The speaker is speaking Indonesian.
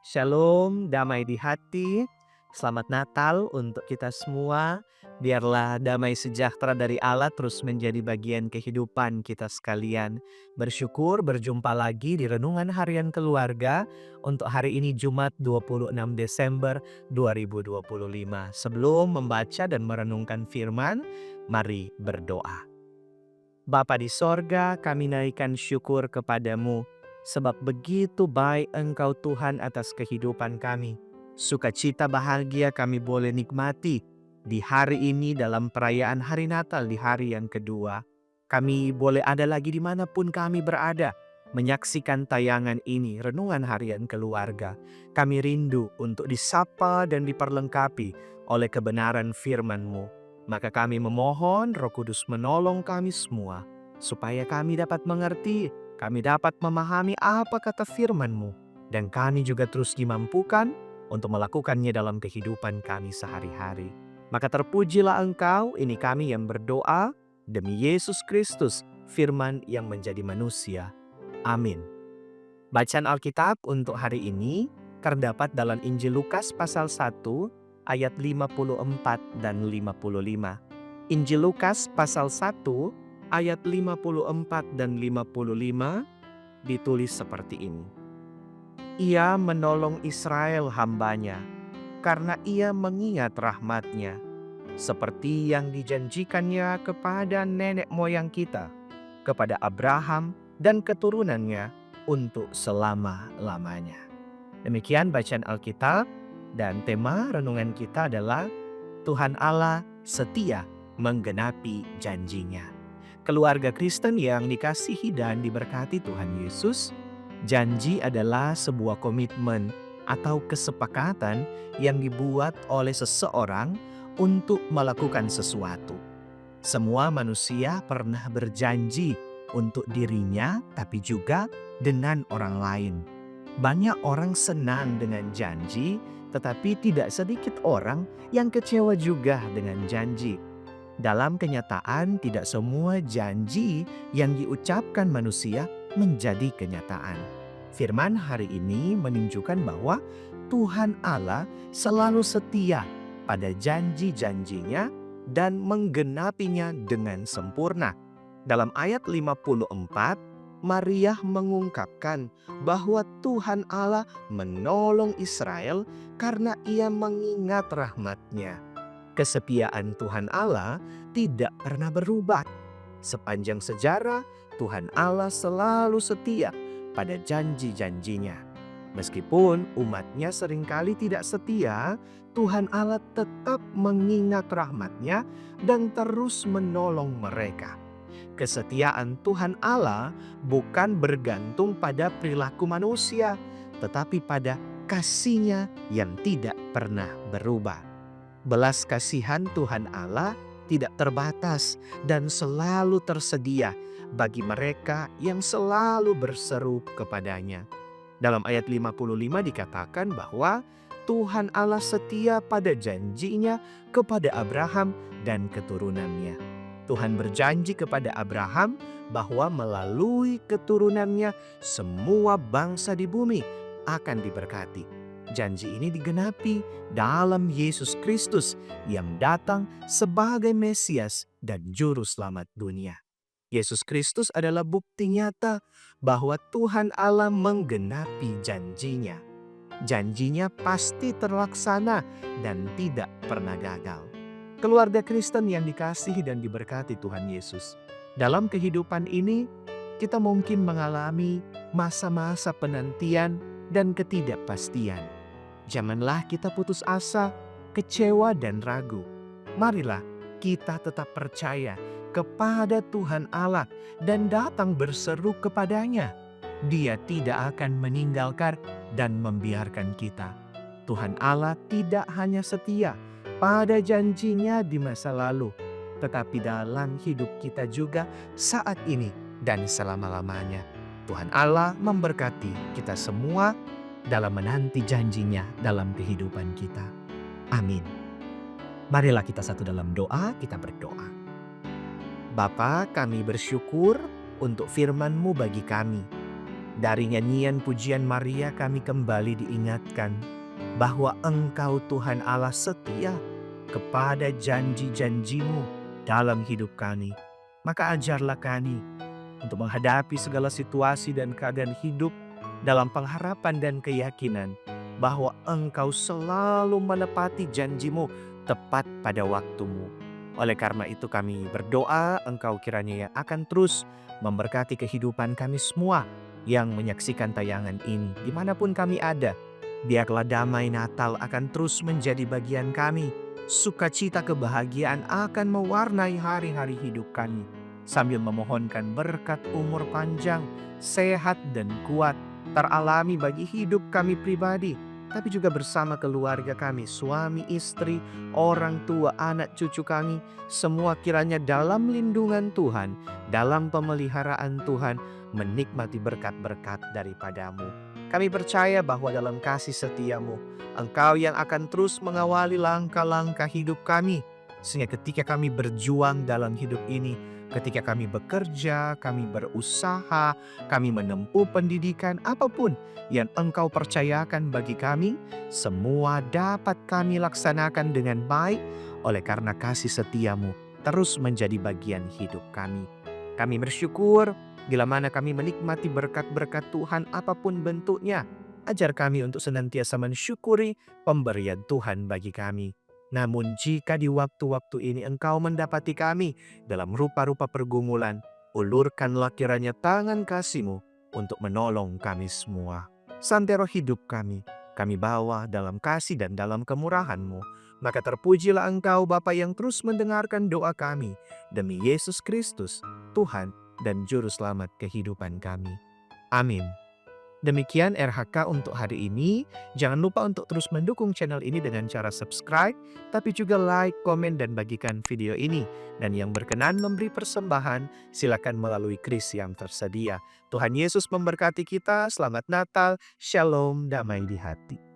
Shalom, damai di hati. Selamat Natal untuk kita semua. Biarlah damai sejahtera dari Allah terus menjadi bagian kehidupan kita sekalian. Bersyukur berjumpa lagi di Renungan Harian Keluarga untuk hari ini Jumat 26 Desember 2025. Sebelum membaca dan merenungkan firman, mari berdoa. Bapa di sorga, kami naikkan syukur kepadamu, sebab begitu baik Engkau Tuhan atas kehidupan kami. Sukacita bahagia kami boleh nikmati di hari ini dalam perayaan hari Natal di hari yang kedua. Kami boleh ada lagi dimanapun kami berada, menyaksikan tayangan ini, Renungan Harian Keluarga. Kami rindu untuk disapa dan diperlengkapi oleh kebenaran firman-Mu. Maka kami memohon Roh Kudus menolong kami semua, supaya kami dapat mengerti, kami dapat memahami apa kata firman-Mu, dan kami juga terus dimampukan untuk melakukannya dalam kehidupan kami sehari-hari. Maka terpujilah Engkau, ini kami yang berdoa, demi Yesus Kristus, firman yang menjadi manusia. Amin. Bacaan Alkitab untuk hari ini terdapat dalam Injil Lukas pasal 1, ayat 54 dan 55. Injil Lukas pasal 1 ayat 54 dan 55 ditulis seperti ini. Ia menolong Israel hambanya karena ia mengingat rahmat-Nya, seperti yang dijanjikannya kepada nenek moyang kita, kepada Abraham dan keturunannya untuk selama-lamanya. Demikian bacaan Alkitab. Dan tema renungan kita adalah Tuhan Allah setia menggenapi janjinya. Keluarga Kristen yang dikasihi dan diberkati Tuhan Yesus, janji adalah sebuah komitmen atau kesepakatan yang dibuat oleh seseorang untuk melakukan sesuatu. Semua manusia pernah berjanji untuk dirinya, tapi juga dengan orang lain. Banyak orang senang dengan janji, tetapi tidak sedikit orang yang kecewa juga dengan janji. Dalam kenyataan, tidak semua janji yang diucapkan manusia menjadi kenyataan. Firman hari ini menunjukkan bahwa Tuhan Allah selalu setia pada janji-janjinya dan menggenapinya dengan sempurna. Dalam ayat 54, Maria mengungkapkan bahwa Tuhan Allah menolong Israel karena ia mengingat rahmat-Nya. Kesetiaan Tuhan Allah tidak pernah berubah. Sepanjang sejarah, Tuhan Allah selalu setia pada janji-janjinya. Meskipun umat-Nya seringkali tidak setia, Tuhan Allah tetap mengingat rahmat-Nya dan terus menolong mereka. Kesetiaan Tuhan Allah bukan bergantung pada perilaku manusia, tetapi pada kasih-Nya yang tidak pernah berubah. Belas kasihan Tuhan Allah tidak terbatas dan selalu tersedia bagi mereka yang selalu berseru kepadanya. Dalam ayat 55 dikatakan bahwa Tuhan Allah setia pada janji-Nya kepada Abraham dan keturunannya. Tuhan berjanji kepada Abraham bahwa melalui keturunannya semua bangsa di bumi akan diberkati. Janji ini digenapi dalam Yesus Kristus yang datang sebagai Mesias dan Juru Selamat dunia. Yesus Kristus adalah bukti nyata bahwa Tuhan Allah menggenapi janji-Nya. Janji-Nya pasti terlaksana dan tidak pernah gagal. Keluarga Kristen yang dikasihi dan diberkati Tuhan Yesus, dalam kehidupan ini kita mungkin mengalami masa-masa penantian dan ketidakpastian. Janganlah kita putus asa, kecewa dan ragu. Marilah kita tetap percaya kepada Tuhan Allah dan datang berseru kepadanya. Dia tidak akan meninggalkan dan membiarkan kita. Tuhan Allah tidak hanya setia pada janji-Nya di masa lalu, tetapi dalam hidup kita juga saat ini dan selama-lamanya. Tuhan Allah memberkati kita semua dalam menanti janji-Nya dalam kehidupan kita. Amin. Marilah kita satu dalam doa, kita berdoa. Bapa, kami bersyukur untuk firman-Mu bagi kami. Dari nyanyian pujian Maria kami kembali diingatkan bahwa Engkau Tuhan Allah setia kepada janji-janji-Mu dalam hidup kami. Maka ajarlah kami untuk menghadapi segala situasi dan keadaan hidup dalam pengharapan dan keyakinan bahwa Engkau selalu menepati janji-Mu tepat pada waktu-Mu. Oleh karena itu kami berdoa Engkau kiranya yang akan terus memberkati kehidupan kami semua yang menyaksikan tayangan ini dimanapun kami ada. Biarlah damai Natal akan terus menjadi bagian kami. Sukacita kebahagiaan akan mewarnai hari-hari hidup kami. Sambil memohonkan berkat umur panjang, sehat dan kuat teralami bagi hidup kami pribadi, tapi juga bersama keluarga kami, suami, istri, orang tua, anak cucu kami, semua kiranya dalam lindungan Tuhan, dalam pemeliharaan Tuhan, menikmati berkat-berkat daripada-Mu. Kami percaya bahwa dalam kasih setia-Mu, Engkau yang akan terus mengawali langkah-langkah hidup kami, sehingga ketika kami berjuang dalam hidup ini, ketika kami bekerja, kami berusaha, kami menempuh pendidikan apapun yang Engkau percayakan bagi kami, semua dapat kami laksanakan dengan baik oleh karena kasih setia-Mu terus menjadi bagian hidup kami. Kami bersyukur bila mana kami menikmati berkat-berkat Tuhan apapun bentuknya. Ajar kami untuk senantiasa mensyukuri pemberian Tuhan bagi kami. Namun jika di waktu-waktu ini Engkau mendapati kami dalam rupa-rupa pergumulan, ulurkanlah kiranya tangan kasih-Mu untuk menolong kami semua. Santero hidup kami bawa dalam kasih dan dalam kemurahan-Mu. Maka terpujilah Engkau Bapa yang terus mendengarkan doa kami. Demi Yesus Kristus, Tuhan dan Juru Selamat kehidupan kami. Amin. Demikian RHK untuk hari ini. Jangan lupa untuk terus mendukung channel ini dengan cara subscribe, tapi juga like, komen, dan bagikan video ini. Dan yang berkenan memberi persembahan, silakan melalui kris yang tersedia. Tuhan Yesus memberkati kita. Selamat Natal, Shalom, damai di hati.